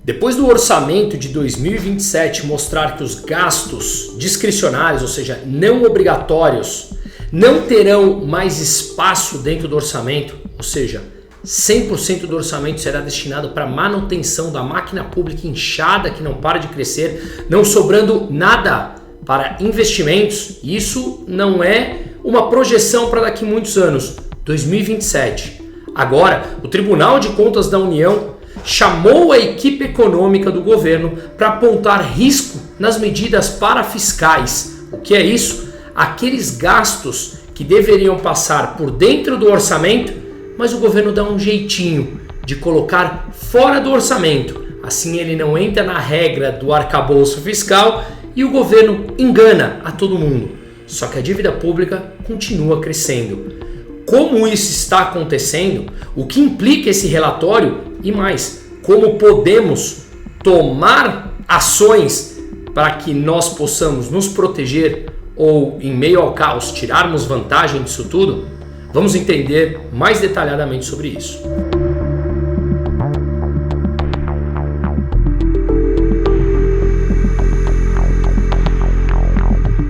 Depois do orçamento de 2027 mostrar que os gastos discricionários, ou seja, não obrigatórios, não terão mais espaço dentro do orçamento, ou seja, 100% do orçamento será destinado para manutenção da máquina pública inchada que não para de crescer, não sobrando nada para investimentos. Isso não é uma projeção para daqui a muitos anos, 2027. Agora, o Tribunal de Contas da União chamou a equipe econômica do governo para apontar risco nas medidas parafiscais. O que é isso? Aqueles gastos que deveriam passar por dentro do orçamento, mas o governo dá um jeitinho de colocar fora do orçamento. Assim ele não entra na regra do arcabouço fiscal e o governo engana a todo mundo. Só que a dívida pública continua crescendo. Como isso está acontecendo, o que implica esse relatório e mais, como podemos tomar ações para que nós possamos nos proteger ou, em meio ao caos, tirarmos vantagem disso tudo, vamos entender mais detalhadamente sobre isso.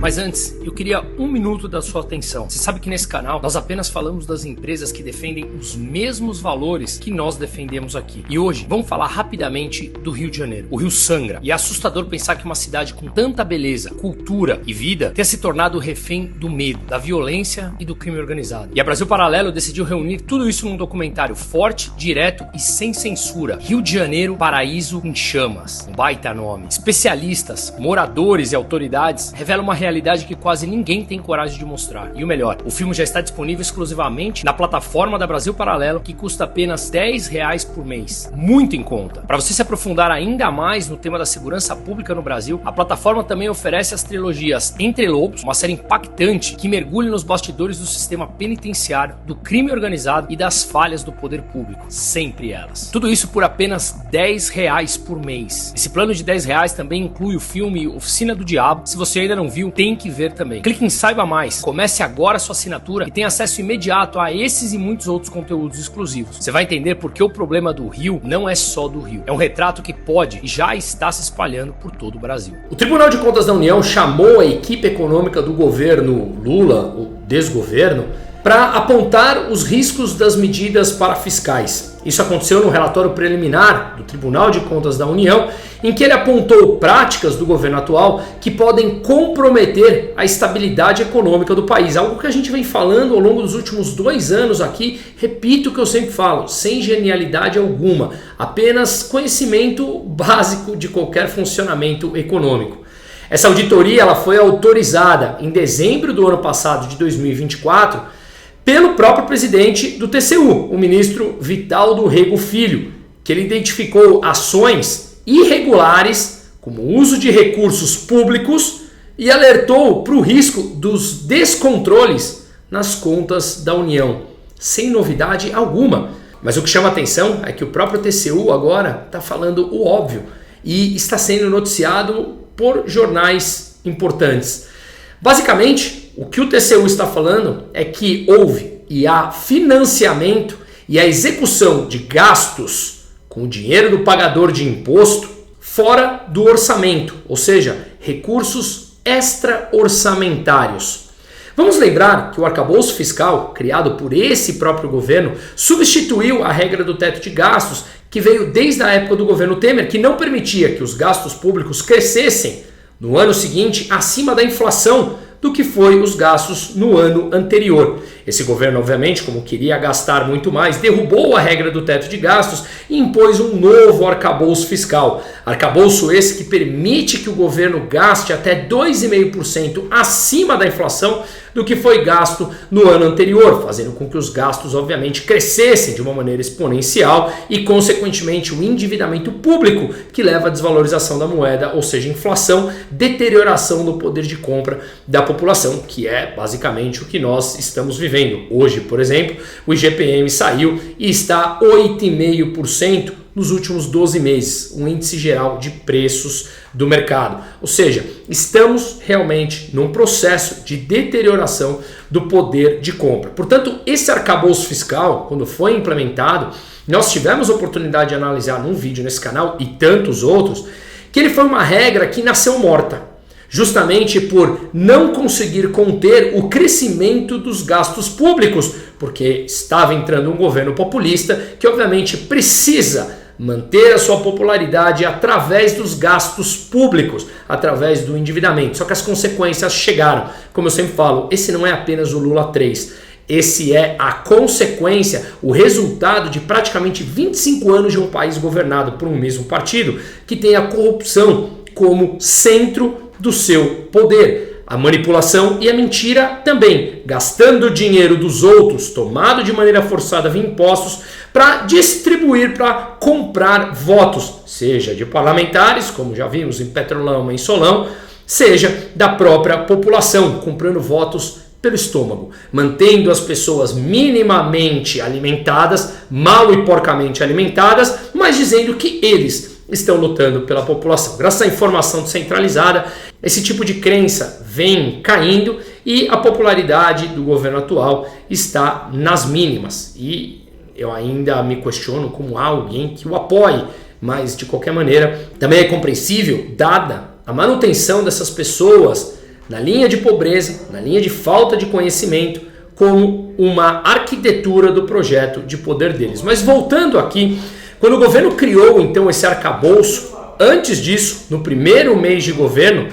Mas antes, eu queria 1 minuto da sua atenção. Você sabe que nesse canal nós apenas falamos das empresas que defendem os mesmos valores que nós defendemos aqui. E hoje vamos falar rapidamente do Rio de Janeiro. O Rio sangra e é assustador pensar que uma cidade com tanta beleza, cultura e vida tenha se tornado refém do medo, da violência e do crime organizado. E a Brasil Paralelo decidiu reunir tudo isso num documentário forte, direto e sem censura. Rio de Janeiro, Paraíso em Chamas. Um baita nome. Especialistas, moradores e autoridades revelam uma realidade que quase ninguém tem coragem de mostrar. E o melhor, o filme já está disponível exclusivamente na plataforma da Brasil Paralelo, que custa apenas R$10 por mês. Muito em conta. Para você se aprofundar ainda mais no tema da segurança pública no Brasil, a plataforma também oferece as trilogias Entre Lobos, uma série impactante que mergulha nos bastidores do sistema penitenciário, do crime organizado e das falhas do poder público. Sempre elas. Tudo isso por apenas R$10 por mês. Esse plano de R$10 também inclui o filme Oficina do Diabo. Se você ainda não viu, tem que ver também. Clique em Saiba Mais, comece agora a sua assinatura e tenha acesso imediato a esses e muitos outros conteúdos exclusivos. Você vai entender porque o problema do Rio não é só do Rio. É um retrato que pode e já está se espalhando por todo o Brasil. O Tribunal de Contas da União chamou a equipe econômica do governo Lula, o desgoverno, para apontar os riscos das medidas parafiscais. Isso aconteceu no relatório preliminar do Tribunal de Contas da União, em que ele apontou práticas do governo atual que podem comprometer a estabilidade econômica do país. Algo que a gente vem falando ao longo dos últimos 2 anos aqui, repito o que eu sempre falo, sem genialidade alguma, apenas conhecimento básico de qualquer funcionamento econômico. Essa auditoria ela foi autorizada em dezembro do ano passado, de 2024, pelo próprio presidente do TCU, o ministro Vital do Rego Filho, que ele identificou ações irregulares, como o uso de recursos públicos, e alertou para o risco dos descontroles nas contas da União, sem novidade alguma. Mas o que chama atenção é que o próprio TCU agora está falando o óbvio e está sendo noticiado por jornais importantes. Basicamente, o que o TCU está falando é que houve e há financiamento e a execução de gastos com o dinheiro do pagador de imposto fora do orçamento, ou seja, recursos extra-orçamentários. Vamos lembrar que o arcabouço fiscal, criado por esse próprio governo, substituiu a regra do teto de gastos, que veio desde a época do governo Temer, que não permitia que os gastos públicos crescessem no ano seguinte acima da inflação do que foi os gastos no ano anterior. Esse governo, obviamente, como queria gastar muito mais, derrubou a regra do teto de gastos e impôs um novo arcabouço fiscal. Arcabouço esse que permite que o governo gaste até 2,5% acima da inflação do que foi gasto no ano anterior, fazendo com que os gastos, obviamente, crescessem de uma maneira exponencial e, consequentemente, o endividamento público, que leva à desvalorização da moeda, ou seja, inflação, deterioração do poder de compra da população, que é basicamente o que nós estamos vivendo. Hoje, por exemplo, o IGPM saiu e está 8,5% nos últimos 12 meses, um índice geral de preços do mercado. Ou seja, estamos realmente num processo de deterioração do poder de compra. Portanto, esse arcabouço fiscal, quando foi implementado, Nós tivemos a oportunidade de analisar num vídeo nesse canal e tantos outros, que ele foi uma regra que nasceu morta, justamente por não conseguir conter o crescimento dos gastos públicos, porque estava entrando um governo populista que obviamente precisa manter a sua popularidade através dos gastos públicos, através do endividamento. Só que as consequências chegaram. Como eu sempre falo, esse não é apenas o Lula 3. Esse é a consequência, o resultado de praticamente 25 anos de um país governado por um mesmo partido que tem a corrupção como centro do seu poder. A manipulação e a mentira também, gastando o dinheiro dos outros, tomado de maneira forçada via impostos, para distribuir, para comprar votos, seja de parlamentares, como já vimos em Petrolão, em Solão, seja da própria população, comprando votos pelo estômago, mantendo as pessoas minimamente alimentadas, mal e porcamente alimentadas, mas dizendo que eles estão lutando pela população. Graças à informação descentralizada, esse tipo de crença vem caindo e a popularidade do governo atual está nas mínimas. E eu ainda me questiono como há alguém que o apoie, mas de qualquer maneira também é compreensível, dada a manutenção dessas pessoas na linha de pobreza, na linha de falta de conhecimento, como uma arquitetura do projeto de poder deles. Mas voltando aqui, quando o governo criou então esse arcabouço, antes disso, no primeiro mês de governo,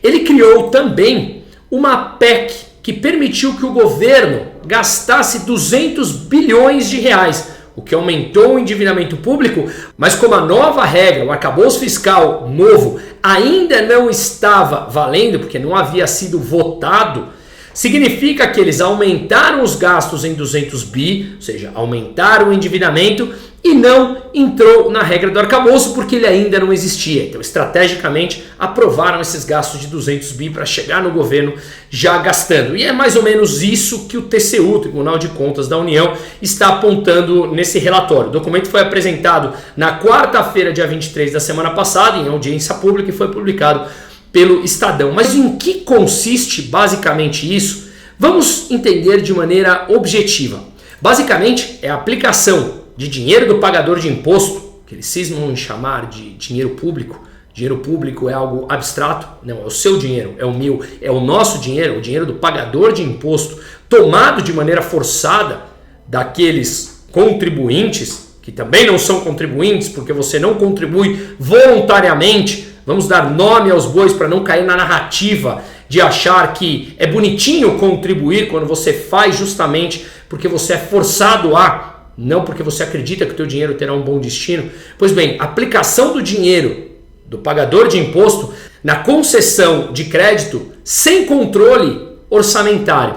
ele criou também uma PEC que permitiu que o governo gastasse 200 bilhões de reais, o que aumentou o endividamento público, mas como a nova regra, o arcabouço fiscal novo, ainda não estava valendo, porque não havia sido votado, significa que eles aumentaram os gastos em 200 bi, ou seja, aumentaram o endividamento e não entrou na regra do arcabouço porque ele ainda não existia. Então, estrategicamente, aprovaram esses gastos de 200 bi para chegar no governo já gastando. E é mais ou menos isso que o TCU, o Tribunal de Contas da União, está apontando nesse relatório. O documento foi apresentado na quarta-feira, dia 23 da semana passada, em audiência pública, e foi publicado pelo Estadão. Mas em que consiste basicamente isso? Vamos entender de maneira objetiva. Basicamente, é a aplicação de dinheiro do pagador de imposto, que eles cismam em chamar de dinheiro público. Dinheiro público é algo abstrato, não, é o seu dinheiro, é o meu, é o nosso dinheiro, o dinheiro do pagador de imposto, tomado de maneira forçada daqueles contribuintes, que também não são contribuintes, porque você não contribui voluntariamente. Vamos dar nome aos bois para não cair na narrativa de achar que é bonitinho contribuir quando você faz justamente porque você é forçado a, não porque você acredita que o teu dinheiro terá um bom destino. Pois bem, a aplicação do dinheiro do pagador de imposto na concessão de crédito sem controle orçamentário.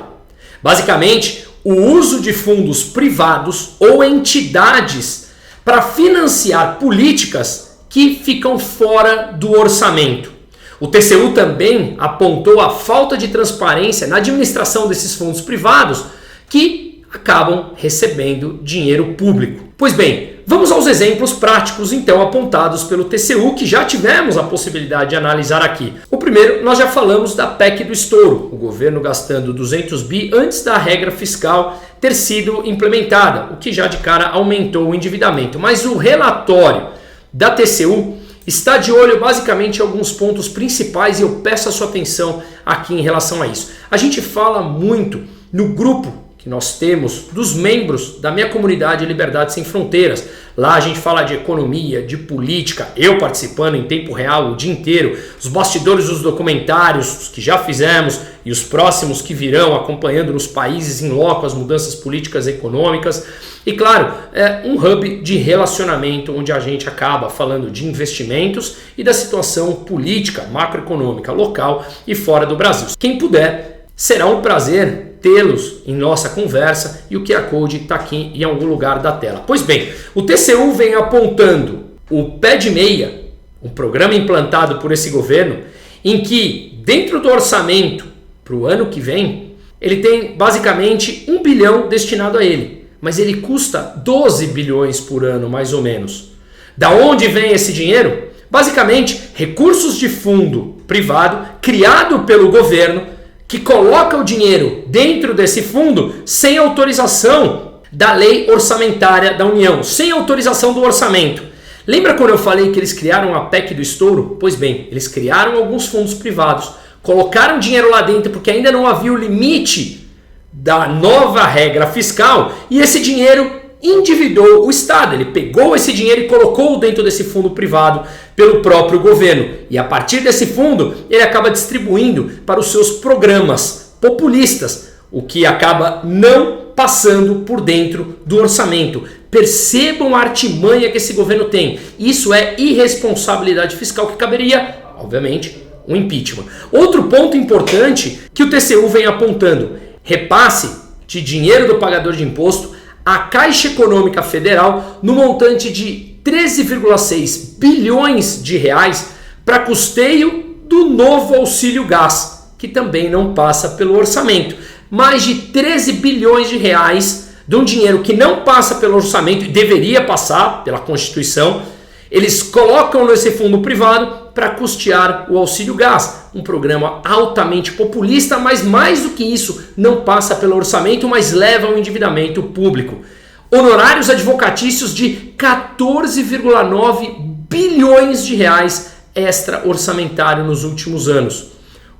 Basicamente, o uso de fundos privados ou entidades para financiar políticas que ficam fora do orçamento. O TCU também apontou a falta de transparência na administração desses fundos privados que acabam recebendo dinheiro público. Pois bem, vamos aos exemplos práticos então apontados pelo TCU que já tivemos a possibilidade de analisar aqui. O primeiro, nós já falamos da PEC do estouro, o governo gastando 200 bi antes da regra fiscal ter sido implementada, o que já de cara aumentou o endividamento. Mas o relatório da TCU está de olho basicamente em alguns pontos principais e eu peço a sua atenção aqui em relação a isso. A gente fala muito no grupo que nós temos dos membros da minha comunidade Liberdade Sem Fronteiras. Lá a gente fala de economia, de política, eu participando em tempo real o dia inteiro, os bastidores dos documentários que já fizemos e os próximos que virão, acompanhando nos países em loco as mudanças políticas e econômicas. E claro, é um hub de relacionamento onde a gente acaba falando de investimentos e da situação política, macroeconômica, local e fora do Brasil. Quem puder, será um prazer tê-los em nossa conversa e o QR Code está aqui em algum lugar da tela. Pois bem, o TCU vem apontando o Pé de Meia, um programa implantado por esse governo, em que dentro do orçamento para o ano que vem, ele tem basicamente 1 bilhão destinado a ele, mas ele custa 12 bilhões por ano, mais ou menos. Da onde vem esse dinheiro? Basicamente, recursos de fundo privado criado pelo governo que coloca o dinheiro dentro desse fundo sem autorização da lei orçamentária da União, sem autorização do orçamento. Lembra quando eu falei que eles criaram a PEC do estouro? Pois bem, eles criaram alguns fundos privados, colocaram dinheiro lá dentro porque ainda não havia o limite da nova regra fiscal e esse dinheiro endividou o Estado. Ele pegou esse dinheiro e colocou dentro desse fundo privado pelo próprio governo. E a partir desse fundo, ele acaba distribuindo para os seus programas populistas, o que acaba não passando por dentro do orçamento. Percebam a artimanha que esse governo tem. Isso é irresponsabilidade fiscal que caberia, obviamente, um impeachment. Outro ponto importante que o TCU vem apontando: repasse de dinheiro do pagador de imposto à Caixa Econômica Federal no montante de 13,6 bilhões de reais para custeio do novo auxílio gás, que também não passa pelo orçamento. Mais de 13 bilhões de reais de um dinheiro que não passa pelo orçamento e deveria passar pela Constituição, eles colocam nesse fundo privado para custear o auxílio gás, um programa altamente populista, mas mais do que isso, não passa pelo orçamento, mas leva ao endividamento público. Honorários advocatícios de 14,9 bilhões de reais extra orçamentário nos últimos anos.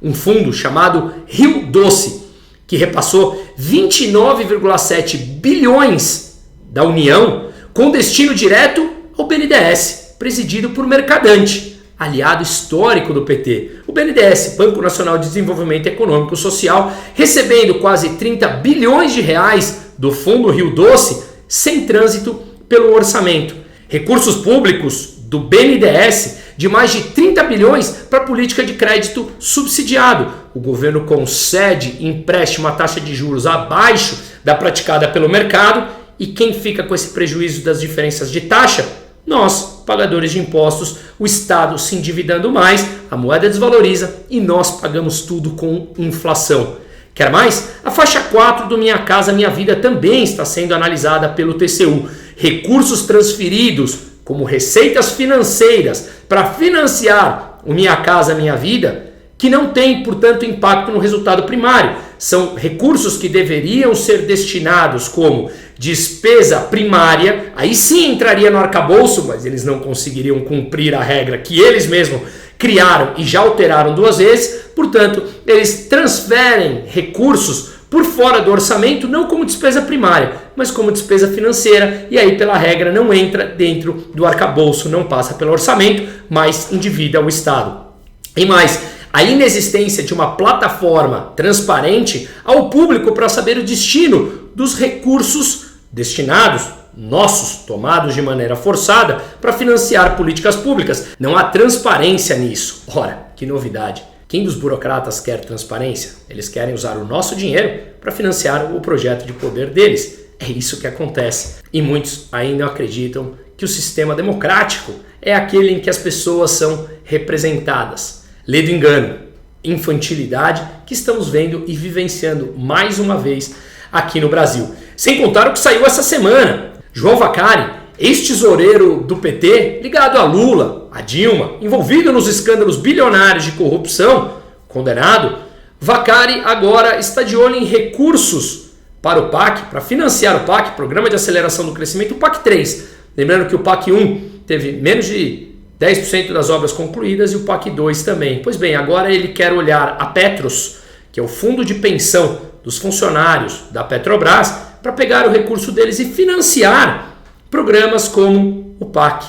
Um fundo chamado Rio Doce, que repassou 29,7 bilhões da União com destino direto ao BNDES, presidido por Mercadante, aliado histórico do PT. O BNDES, Banco Nacional de Desenvolvimento Econômico e Social, recebendo quase 30 bilhões de reais do Fundo Rio Doce, sem trânsito pelo orçamento. Recursos públicos do BNDES de mais de 30 bilhões para a política de crédito subsidiado. O governo concede empréstimo a taxa de juros abaixo da praticada pelo mercado e quem fica com esse prejuízo das diferenças de taxa? Nós, pagadores de impostos, o Estado se endividando mais, a moeda desvaloriza e nós pagamos tudo com inflação. Quer mais? A faixa 4 do Minha Casa Minha Vida também está sendo analisada pelo TCU. Recursos transferidos como receitas financeiras para financiar o Minha Casa Minha Vida, que não tem, portanto, impacto no resultado primário. São recursos que deveriam ser destinados como despesa primária, aí sim entraria no arcabouço, mas eles não conseguiriam cumprir a regra que eles mesmos criaram e já alteraram 2 vezes, portanto, eles transferem recursos por fora do orçamento, não como despesa primária, mas como despesa financeira, e aí pela regra não entra dentro do arcabouço, não passa pelo orçamento, mas endivida o Estado. E mais, a inexistência de uma plataforma transparente ao público para saber o destino dos recursos destinados, nossos, tomados de maneira forçada, para financiar políticas públicas. Não há transparência nisso. Ora, que novidade. Quem dos burocratas quer transparência? Eles querem usar o nosso dinheiro para financiar o projeto de poder deles. É isso que acontece. E muitos ainda acreditam que o sistema democrático é aquele em que as pessoas são representadas. Lê do engano, infantilidade que estamos vendo e vivenciando mais uma vez aqui no Brasil. Sem contar o que saiu essa semana. João Vacari, ex-tesoureiro do PT, ligado a Lula, a Dilma, envolvido nos escândalos bilionários de corrupção, condenado, Vacari agora está de olho em recursos para o PAC, para financiar o PAC, Programa de Aceleração do Crescimento, o PAC 3. Lembrando que o PAC 1 teve menos de 10% das obras concluídas e o PAC 2 também. Pois bem, agora ele quer olhar a Petros, que é o fundo de pensão dos funcionários da Petrobras, para pegar o recurso deles e financiar programas como o PAC.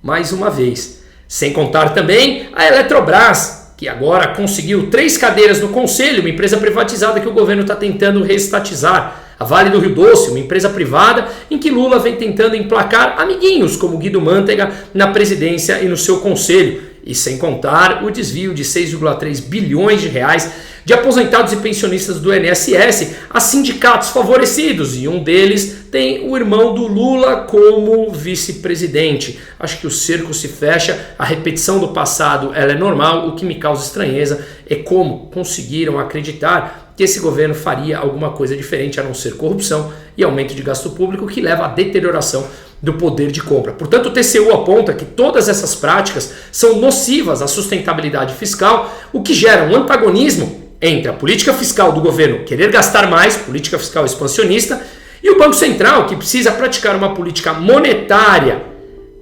Mais uma vez. Sem contar também a Eletrobras, que agora conseguiu 3 cadeiras no conselho, uma empresa privatizada que o governo está tentando reestatizar. A Vale do Rio Doce, uma empresa privada em que Lula vem tentando emplacar amiguinhos como Guido Mantega na presidência e no seu conselho. E sem contar o desvio de 6,3 bilhões de reais de aposentados e pensionistas do INSS a sindicatos favorecidos. E um deles tem o irmão do Lula como vice-presidente. Acho que o cerco se fecha, a repetição do passado ela é normal. O que me causa estranheza é como conseguiram acreditar que esse governo faria alguma coisa diferente a não ser corrupção e aumento de gasto público que leva à deterioração do poder de compra. Portanto, o TCU aponta que todas essas práticas são nocivas à sustentabilidade fiscal, o que gera um antagonismo entre a política fiscal do governo querer gastar mais, política fiscal expansionista, E o Banco Central, que precisa praticar uma política monetária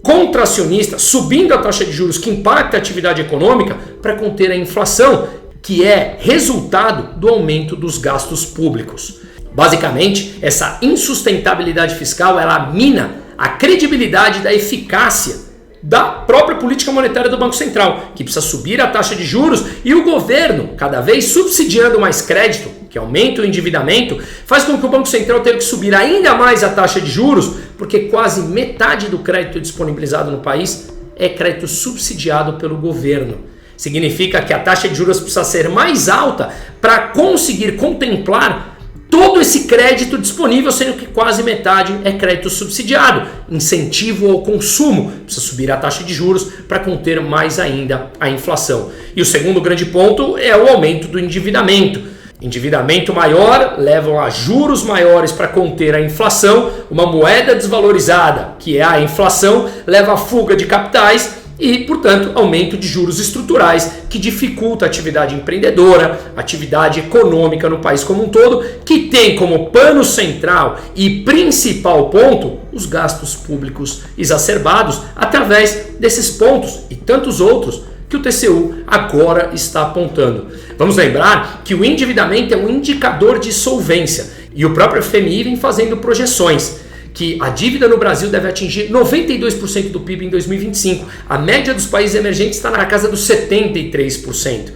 contracionista, subindo a taxa de juros que impacta a atividade econômica para conter a inflação, que é resultado do aumento dos gastos públicos. Basicamente, essa insustentabilidade fiscal ela mina a credibilidade da eficácia da própria política monetária do Banco Central, que precisa subir a taxa de juros, e o governo, cada vez subsidiando mais crédito, que aumenta o endividamento, faz com que o Banco Central tenha que subir ainda mais a taxa de juros, porque quase metade do crédito disponibilizado no país é crédito subsidiado pelo governo. Significa que a taxa de juros precisa ser mais alta para conseguir contemplar todo esse crédito disponível, sendo que quase metade é crédito subsidiado, incentivo ao consumo. Precisa subir a taxa de juros para conter mais ainda a inflação. E o segundo grande ponto é o aumento do endividamento. Endividamento maior leva a juros maiores para conter a inflação. Uma moeda desvalorizada, que é a inflação, leva a fuga de capitais e, portanto, aumento de juros estruturais que dificulta a atividade empreendedora, atividade econômica no país como um todo, que tem como pano central e principal ponto os gastos públicos exacerbados através desses pontos e tantos outros que o TCU agora está apontando. Vamos lembrar que o endividamento é um indicador de solvência e o próprio FMI vem fazendo projeções que a dívida no Brasil deve atingir 92% do PIB em 2025. A média dos países emergentes está na casa dos 73%.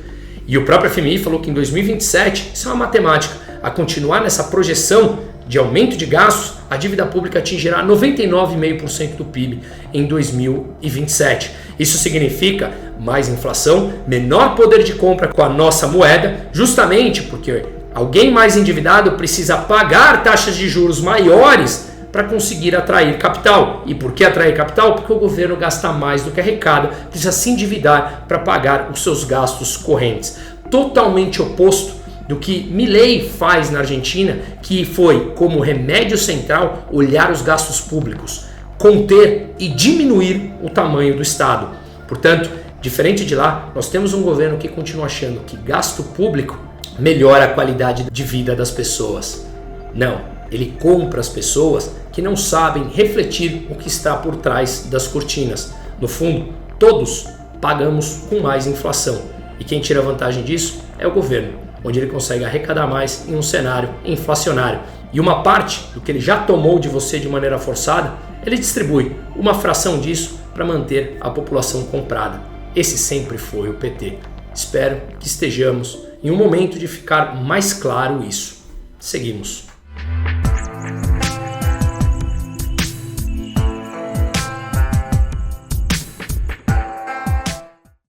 E o próprio FMI falou que em 2027, isso é uma matemática, a continuar nessa projeção de aumento de gastos, a dívida pública atingirá 99,5% do PIB em 2027. Isso significa mais inflação, menor poder de compra com a nossa moeda, justamente porque alguém mais endividado precisa pagar taxas de juros maiores para conseguir atrair capital. E por que atrair capital? Porque o governo gasta mais do que arrecada, precisa se endividar para pagar os seus gastos correntes. Totalmente oposto do que Milei faz na Argentina, que foi como remédio central olhar os gastos públicos, conter e diminuir o tamanho do Estado. Portanto, diferente de lá, nós temos um governo que continua achando que gasto público melhora a qualidade de vida das pessoas. Não, ele compra as pessoas que não sabem refletir o que está por trás das cortinas. No fundo, todos pagamos com mais inflação. E quem tira vantagem disso é o governo, onde ele consegue arrecadar mais em um cenário inflacionário. E uma parte do que ele já tomou de você de maneira forçada, ele distribui uma fração disso para manter a população comprada. Esse sempre foi o PT. Espero que estejamos em um momento de ficar mais claro isso. Seguimos.